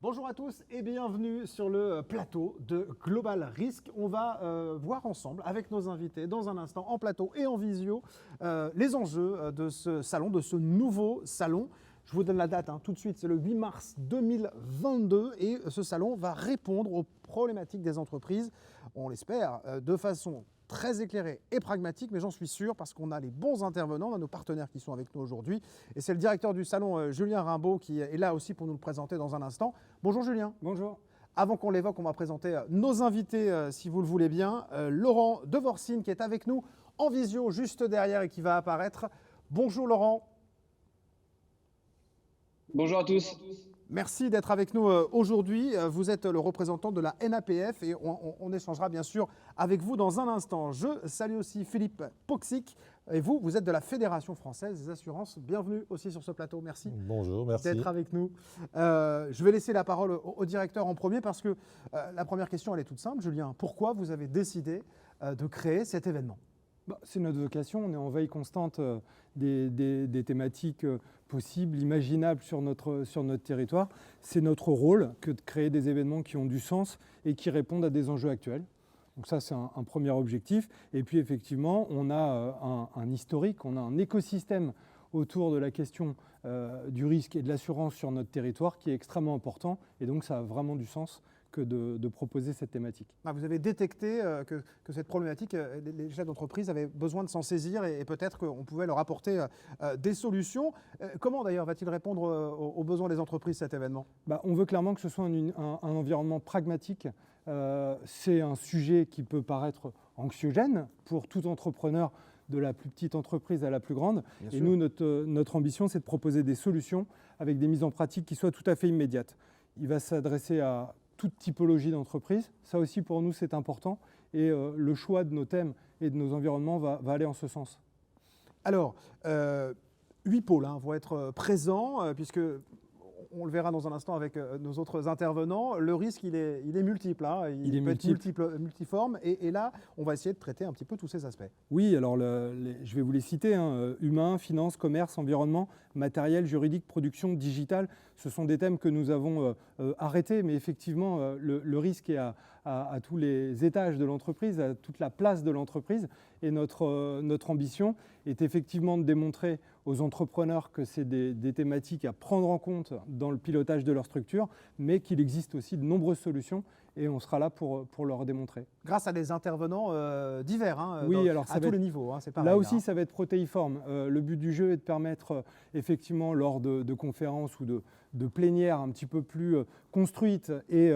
Bonjour à tous et bienvenue sur le plateau de Global Risque. On va voir ensemble avec nos invités dans un instant en plateau et en visio les enjeux de ce salon, de ce nouveau salon. Je vous donne la date tout de suite, c'est le 8 mars 2022 et ce salon va répondre aux problématiques des entreprises, on l'espère, de façon très éclairé et pragmatique, mais j'en suis sûr parce qu'on a les bons intervenants, on a nos partenaires qui sont avec nous aujourd'hui. Et c'est le directeur du salon, Julien Rimbaud, qui est là aussi pour nous le présenter dans un instant. Bonjour Julien. Bonjour. Avant qu'on l'évoque, on va présenter nos invités, si vous le voulez bien. Laurent Devorcine qui est avec nous en visio juste derrière et qui va apparaître. Bonjour Laurent. Bonjour à tous. Merci d'être avec nous aujourd'hui. Vous êtes le représentant de la NAPF et on échangera bien sûr avec vous dans un instant. Je salue aussi Philippe Poxic et vous êtes de la Fédération française des assurances. Bienvenue aussi sur ce plateau. Merci. Bonjour, merci d'être avec nous. Je vais laisser la parole au directeur en premier parce que la première question, elle est toute simple. Julien, pourquoi vous avez décidé de créer cet événement ? C'est notre vocation, on est en veille constante des thématiques possibles, imaginables sur notre territoire. C'est notre rôle que de créer des événements qui ont du sens et qui répondent à des enjeux actuels. Donc ça, c'est un premier objectif. Et puis effectivement, on a un historique, on a un écosystème autour de la question du risque et de l'assurance sur notre territoire qui est extrêmement important. Et donc ça a vraiment du sens que de proposer cette thématique. Vous avez détecté que cette problématique, les chefs d'entreprise avaient besoin de s'en saisir et peut-être qu'on pouvait leur apporter des solutions. Comment d'ailleurs va-t-il répondre aux besoins des entreprises cet événement ? On veut clairement que ce soit un environnement pragmatique. C'est un sujet qui peut paraître anxiogène pour tout entrepreneur, de la plus petite entreprise à la plus grande. Bien et sûr. Nous, notre ambition, c'est de proposer des solutions avec des mises en pratique qui soient tout à fait immédiates. Il va s'adresser à toute typologie d'entreprise. Ça aussi, pour nous, c'est important. Et le choix de nos thèmes et de nos environnements va aller en ce sens. Alors, 8 pôles vont être présents, puisque on le verra dans un instant avec nos autres intervenants. Le risque, il est multiple. Il peut être multiforme. Et là, on va essayer de traiter un petit peu tous ces aspects. Oui, alors je vais vous les citer. Humain, finance, commerce, environnement, matériel, juridique, production, digital. Ce sont des thèmes que nous avons arrêtés. Mais effectivement, le risque est à tous les étages de l'entreprise, à toute la place de l'entreprise. Et notre ambition est effectivement de démontrer aux entrepreneurs que c'est des thématiques à prendre en compte dans le pilotage de leur structure, mais qu'il existe aussi de nombreuses solutions et on sera là pour leur démontrer. Grâce à des intervenants divers, oui, à tous les niveaux, c'est pareil. Là aussi, ça va être protéiforme. Le but du jeu est de permettre, effectivement, lors de conférences ou de plénières un petit peu plus construites et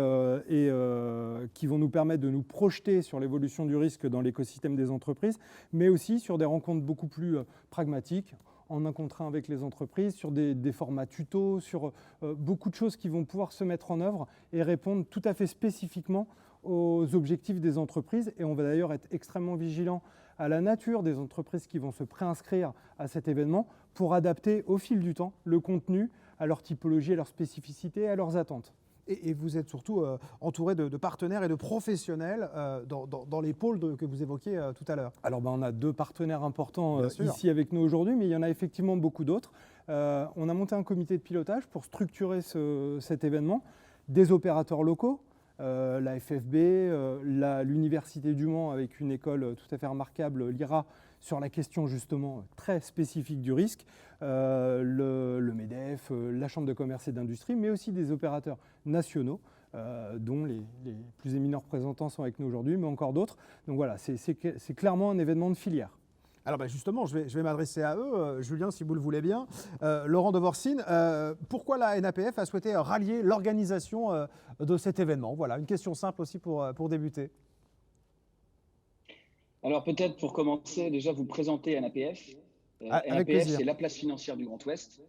qui vont nous permettre de nous projeter sur l'évolution du risque dans l'écosystème des entreprises, mais aussi sur des rencontres beaucoup plus pragmatiques, en un contre un avec les entreprises, sur des formats tutos, sur beaucoup de choses qui vont pouvoir se mettre en œuvre et répondre tout à fait spécifiquement aux objectifs des entreprises. Et on va d'ailleurs être extrêmement vigilant à la nature des entreprises qui vont se préinscrire à cet événement pour adapter au fil du temps le contenu à leur typologie, à leur spécificité, à leurs attentes. Et vous êtes surtout entouré de partenaires et de professionnels dans les pôles que vous évoquiez tout à l'heure. Alors on a 2 partenaires importants ici avec nous aujourd'hui, mais il y en a effectivement beaucoup d'autres. On a monté un comité de pilotage pour structurer cet événement, des opérateurs locaux, la FFB, l'Université du Mans avec une école tout à fait remarquable, l'IRA, sur la question justement très spécifique du risque, le MEDEF, la Chambre de commerce et d'industrie, mais aussi des opérateurs nationaux, dont les plus éminents représentants sont avec nous aujourd'hui, mais encore d'autres. Donc voilà, c'est clairement un événement de filière. Alors justement, je vais m'adresser à eux. Julien, si vous le voulez bien. Laurent Devorcine, pourquoi la NAPF a souhaité rallier l'organisation de cet événement ? Voilà, une question simple aussi pour débuter. Alors peut-être pour commencer, déjà vous présenter NAPF. NAPF, c'est la place financière du Grand Ouest.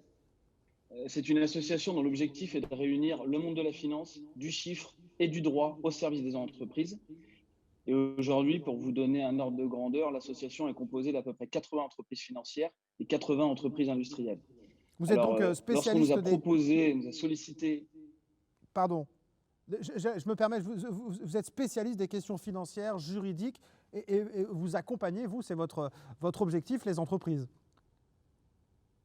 C'est une association dont l'objectif est de réunir le monde de la finance, du chiffre et du droit au service des entreprises. Et aujourd'hui, pour vous donner un ordre de grandeur, l'association est composée d'à peu près 80 entreprises financières et 80 entreprises industrielles. Vous êtes donc spécialiste lorsqu'on nous a sollicité... Pardon, je me permets, vous êtes spécialiste des questions financières, juridiques, et vous accompagnez, vous, c'est votre objectif, les entreprises.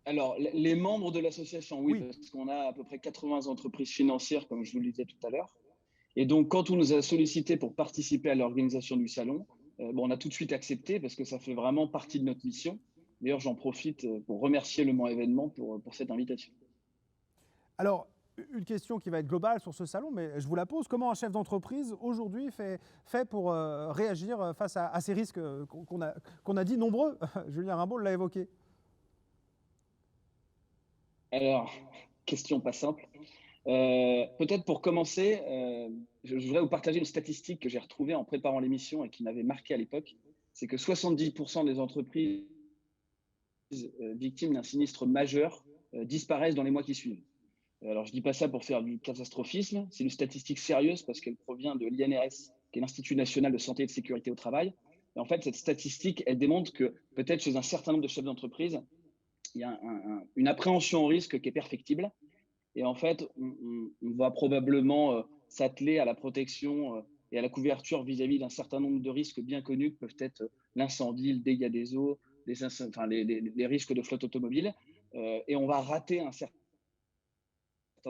Alors, les membres de l'association, oui, Oui. parce qu'on a à peu près 80 entreprises financières, comme je vous le disais tout à l'heure. Et donc, quand on nous a sollicité pour participer à l'organisation du salon, bon, on a tout de suite accepté parce que ça fait vraiment partie de notre mission. D'ailleurs, j'en profite pour remercier Le Mans Événement pour cette invitation. Alors, une question qui va être globale sur ce salon, mais je vous la pose. Comment un chef d'entreprise aujourd'hui fait pour réagir face à ces risques qu'on a dit nombreux? Julien Rimbaud l'a évoqué. Alors, question pas simple. Peut-être pour commencer, je voudrais vous partager une statistique que j'ai retrouvée en préparant l'émission et qui m'avait marqué à l'époque. C'est que 70% des entreprises victimes d'un sinistre majeur disparaissent dans les mois qui suivent. Alors, je ne dis pas ça pour faire du catastrophisme, c'est une statistique sérieuse parce qu'elle provient de l'INRS, qui est l'Institut national de santé et de sécurité au travail. Et en fait, cette statistique, elle démontre que peut-être chez un certain nombre de chefs d'entreprise, il y a une appréhension au risque qui est perfectible. Et en fait, on va probablement s'atteler à la protection et à la couverture vis-à-vis d'un certain nombre de risques bien connus, que peuvent être l'incendie, le dégât des eaux, les risques de flotte automobile. Et on va rater un certain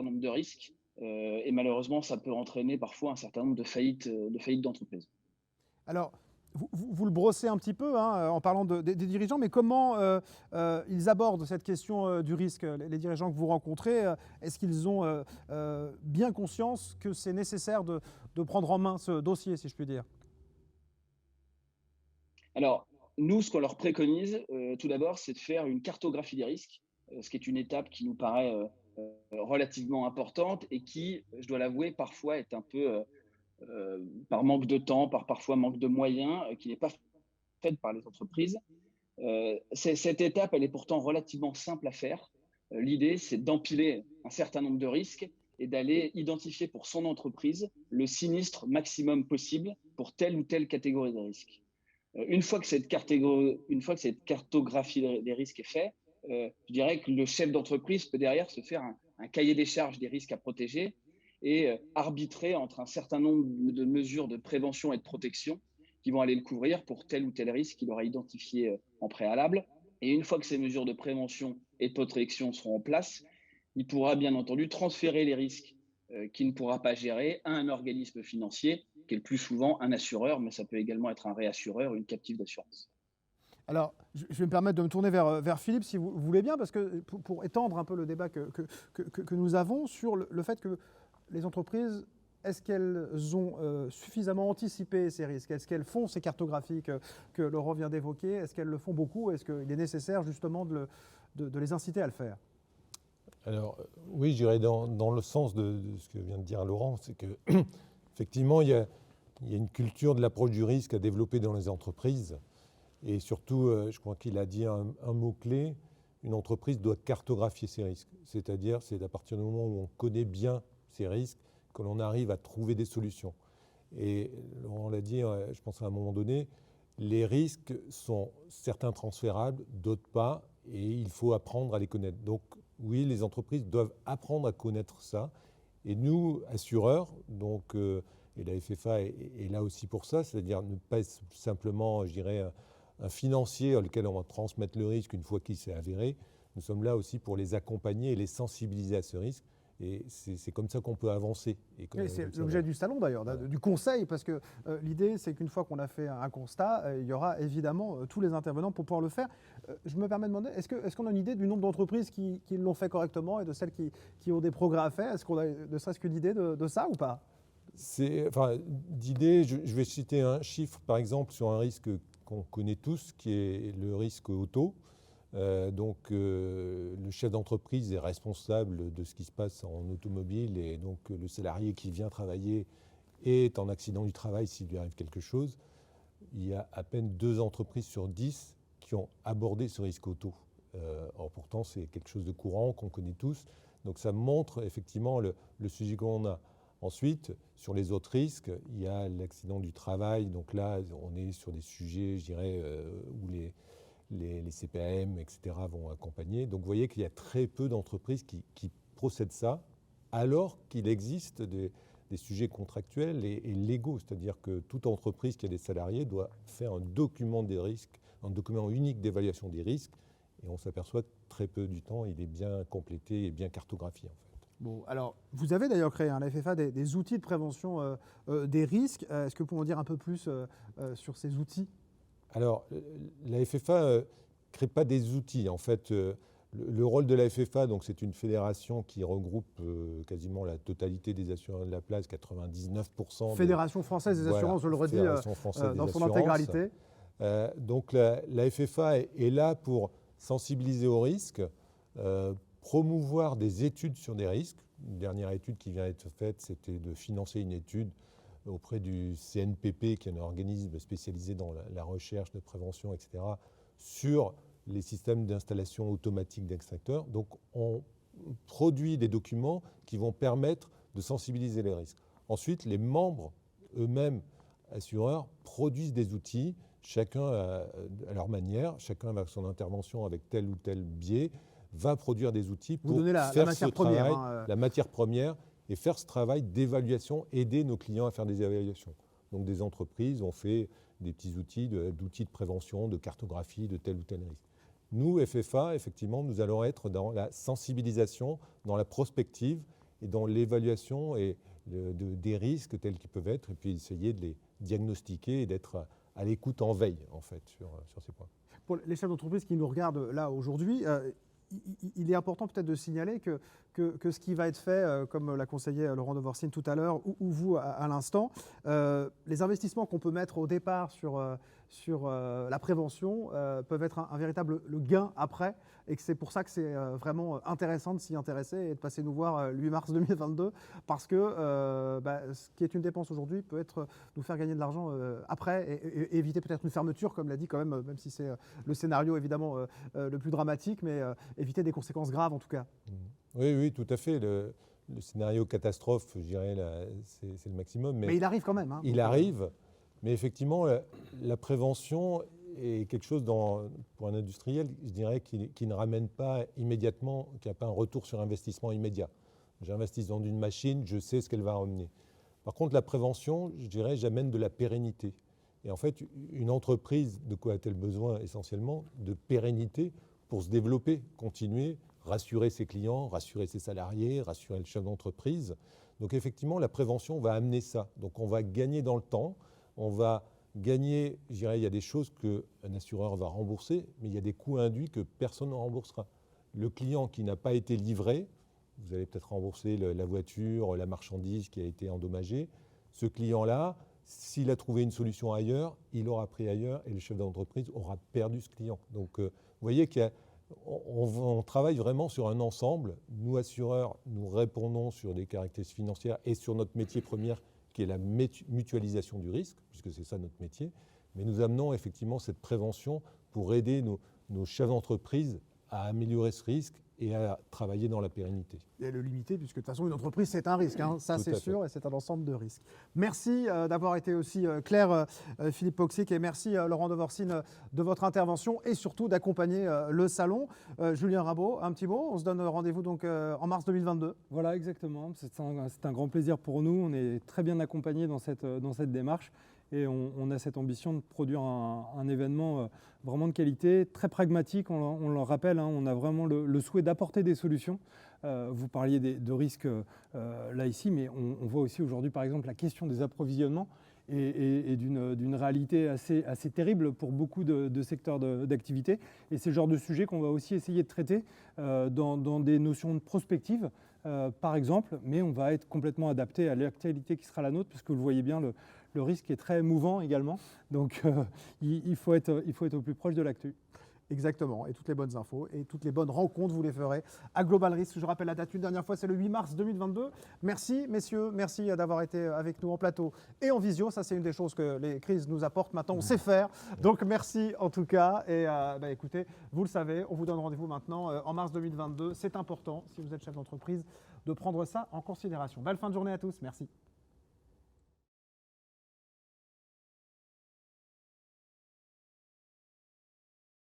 nombre de risques. Et malheureusement, ça peut entraîner parfois un certain nombre de faillites d'entreprises. Alors, vous le brossez un petit peu hein, en parlant des dirigeants, mais comment ils abordent cette question du risque, les dirigeants que vous rencontrez? Est-ce qu'ils ont bien conscience que c'est nécessaire de prendre en main ce dossier, si je puis dire? Alors, nous, ce qu'on leur préconise, tout d'abord, c'est de faire une cartographie des risques, ce qui est une étape qui nous paraît relativement importante et qui, je dois l'avouer, parfois est un peu, par manque de temps, parfois manque de moyens, qui n'est pas faite par les entreprises. Cette étape, elle est pourtant relativement simple à faire. L'idée, c'est d'empiler un certain nombre de risques et d'aller identifier pour son entreprise le sinistre maximum possible pour telle ou telle catégorie de risques. Une fois que cette cartographie des risques est faite, je dirais que le chef d'entreprise peut derrière se faire un cahier des charges des risques à protéger et arbitrer entre un certain nombre de mesures de prévention et de protection qui vont aller le couvrir pour tel ou tel risque qu'il aura identifié en préalable. Et une fois que ces mesures de prévention et de protection seront en place, il pourra bien entendu transférer les risques qu'il ne pourra pas gérer à un organisme financier, qui est le plus souvent un assureur, mais ça peut également être un réassureur ou une captive d'assurance. Alors, je vais me permettre de me tourner vers Philippe, si vous voulez bien, parce que pour étendre un peu le débat que nous avons sur le fait que les entreprises, est-ce qu'elles ont suffisamment anticipé ces risques? Est-ce qu'elles font ces cartographies que Laurent vient d'évoquer? Est-ce qu'elles le font beaucoup? Est-ce qu'il est nécessaire justement de les inciter à le faire? Alors oui, je dirais dans le sens de ce que vient de dire Laurent, c'est que effectivement, il y a une culture de l'approche du risque à développer dans les entreprises. Et surtout, je crois qu'il a dit un mot-clé, une entreprise doit cartographier ses risques. C'est-à-dire, c'est à partir du moment où on connaît bien ces risques que l'on arrive à trouver des solutions. Et Laurent l'a dit, je pense à un moment donné, les risques sont certains transférables, d'autres pas, et il faut apprendre à les connaître. Donc oui, les entreprises doivent apprendre à connaître ça. Et nous, assureurs, donc, et la FFA est là aussi pour ça, c'est-à-dire ne pas être simplement, je dirais, un financier auquel on va transmettre le risque une fois qu'il s'est avéré. Nous sommes là aussi pour les accompagner et les sensibiliser à ce risque. Et c'est comme ça qu'on peut avancer. C'est l'objet du salon d'ailleurs, du conseil, parce que l'idée c'est qu'une fois qu'on a fait un constat, il y aura évidemment tous les intervenants pour pouvoir le faire. Je me permets de demander, est-ce qu'on a une idée du nombre d'entreprises qui l'ont fait correctement et de celles qui ont des progrès à faire? Est-ce qu'on a ne serait-ce qu'une idée de ça ou pas? D'idée, je vais citer un chiffre par exemple sur un risque qu'on connaît tous, qui est le risque auto. Le chef d'entreprise est responsable de ce qui se passe en automobile et donc le salarié qui vient travailler est en accident du travail s'il lui arrive quelque chose. Il y a à peine 2 entreprises sur 10 qui ont abordé ce risque auto. Or pourtant c'est quelque chose de courant qu'on connaît tous. Donc ça montre effectivement le sujet qu'on a. Ensuite, sur les autres risques, il y a l'accident du travail. Donc là, on est sur des sujets, je dirais, où les CPAM, etc. vont accompagner. Donc vous voyez qu'il y a très peu d'entreprises qui procèdent ça, alors qu'il existe des sujets contractuels et légaux. C'est-à-dire que toute entreprise qui a des salariés doit faire un document des risques, un document unique d'évaluation des risques. Et on s'aperçoit que très peu du temps, il est bien complété et bien cartographié en fait. Bon, alors, vous avez d'ailleurs créé, la FFA, des outils de prévention des risques. Est-ce que vous pouvez en dire un peu plus sur ces outils? Alors, la FFA ne crée pas des outils. En fait, le rôle de la FFA, donc c'est une fédération qui regroupe quasiment la totalité des assureurs de la place, 99%. Fédération française des assurances, je le redis, dans son intégralité. Donc la FFA est là pour sensibiliser aux risques, promouvoir des études sur des risques. Une dernière étude qui vient d'être faite, c'était de financer une étude auprès du CNPP, qui est un organisme spécialisé dans la recherche de prévention, etc., sur les systèmes d'installation automatique d'extracteurs. Donc on produit des documents qui vont permettre de sensibiliser les risques. Ensuite, les membres eux-mêmes, assureurs, produisent des outils, chacun à leur manière, chacun avec son intervention, avec tel ou tel biais, va produire des outils pour faire ce travail, la matière première, et faire ce travail d'évaluation, aider nos clients à faire des évaluations. Donc des entreprises ont fait des petits outils d'outils de prévention, de cartographie, de tel ou tel risque. Nous, FFA, effectivement, nous allons être dans la sensibilisation, dans la prospective et dans l'évaluation des risques tels qu'ils peuvent être, et puis essayer de les diagnostiquer et d'être à l'écoute en veille, en fait, sur ces points. Pour les chefs d'entreprise qui nous regardent là aujourd'hui, il est important peut-être de signaler que ce qui va être fait, comme l'a conseillé Laurent Devorsin tout à l'heure, ou vous à l'instant, les investissements qu'on peut mettre au départ sur la prévention peuvent être un véritable gain après, et que c'est pour ça que c'est vraiment intéressant de s'y intéresser et de passer nous voir le 8 mars 2022, parce que ce qui est une dépense aujourd'hui peut nous faire gagner de l'argent après, et éviter peut-être une fermeture, comme l'a dit quand même si c'est le scénario évidemment le plus dramatique, mais éviter des conséquences graves en tout cas. Oui, tout à fait. Le scénario catastrophe, je dirais, c'est le maximum. Mais il arrive quand même. Il arrive, mais effectivement, la prévention est quelque chose, pour un industriel, je dirais, qui ne ramène pas immédiatement, qui n'a pas un retour sur investissement immédiat. J'investis dans une machine, je sais ce qu'elle va ramener. Par contre, la prévention, je dirais, j'amène de la pérennité. Et en fait, une entreprise, de quoi a-t-elle besoin essentiellement? De pérennité pour se développer, continuer, rassurer ses clients, rassurer ses salariés, rassurer le chef d'entreprise. Donc effectivement, la prévention va amener ça. Donc on va gagner dans le temps, on va gagner, je dirais, il y a des choses qu'un assureur va rembourser, mais il y a des coûts induits que personne ne remboursera. Le client qui n'a pas été livré, vous allez peut-être rembourser la voiture, la marchandise qui a été endommagée. Ce client-là, s'il a trouvé une solution ailleurs, il aura pris ailleurs et le chef d'entreprise aura perdu ce client. Donc vous voyez qu'on travaille vraiment sur un ensemble. Nous, assureurs, nous répondons sur des caractéristiques financières et sur notre métier premier, qui est la mutualisation du risque, puisque c'est ça notre métier. Mais nous amenons effectivement cette prévention pour aider nos chefs d'entreprise à améliorer ce risque et à travailler dans la pérennité. Et à le limiter, puisque de toute façon, une entreprise, c'est un risque, ça c'est sûr, et c'est un ensemble de risques. Merci d'avoir été aussi clair, Philippe Poxic, et merci Laurent Devorsin de votre intervention et surtout d'accompagner le salon. Julien Rabaud, un petit mot, on se donne rendez-vous donc en mars 2022. Voilà, exactement, c'est un grand plaisir pour nous, on est très bien accompagnés dans cette démarche. Et on a cette ambition de produire un événement vraiment de qualité, très pragmatique, on le rappelle, on a vraiment le souhait d'apporter des solutions. Vous parliez de risques là ici, mais on voit aussi aujourd'hui par exemple la question des approvisionnements et d'une réalité assez terrible pour beaucoup de secteurs d'activité. Et c'est le genre de sujet qu'on va aussi essayer de traiter dans des notions de prospective, par exemple, mais on va être complètement adapté à l'actualité qui sera la nôtre, parce que vous le voyez bien, le risque est très mouvant également, donc il faut être au plus proche de l'actu. Exactement, et toutes les bonnes infos et toutes les bonnes rencontres, vous les ferez à Global Risk. Je rappelle la date une dernière fois, c'est le 8 mars 2022. Merci messieurs, merci d'avoir été avec nous en plateau et en visio. Ça, c'est une des choses que les crises nous apportent. Maintenant, on sait faire. Donc merci en tout cas. Et écoutez, vous le savez, on vous donne rendez-vous maintenant en mars 2022. C'est important, si vous êtes chef d'entreprise, de prendre ça en considération. Belle fin de journée à tous. Merci.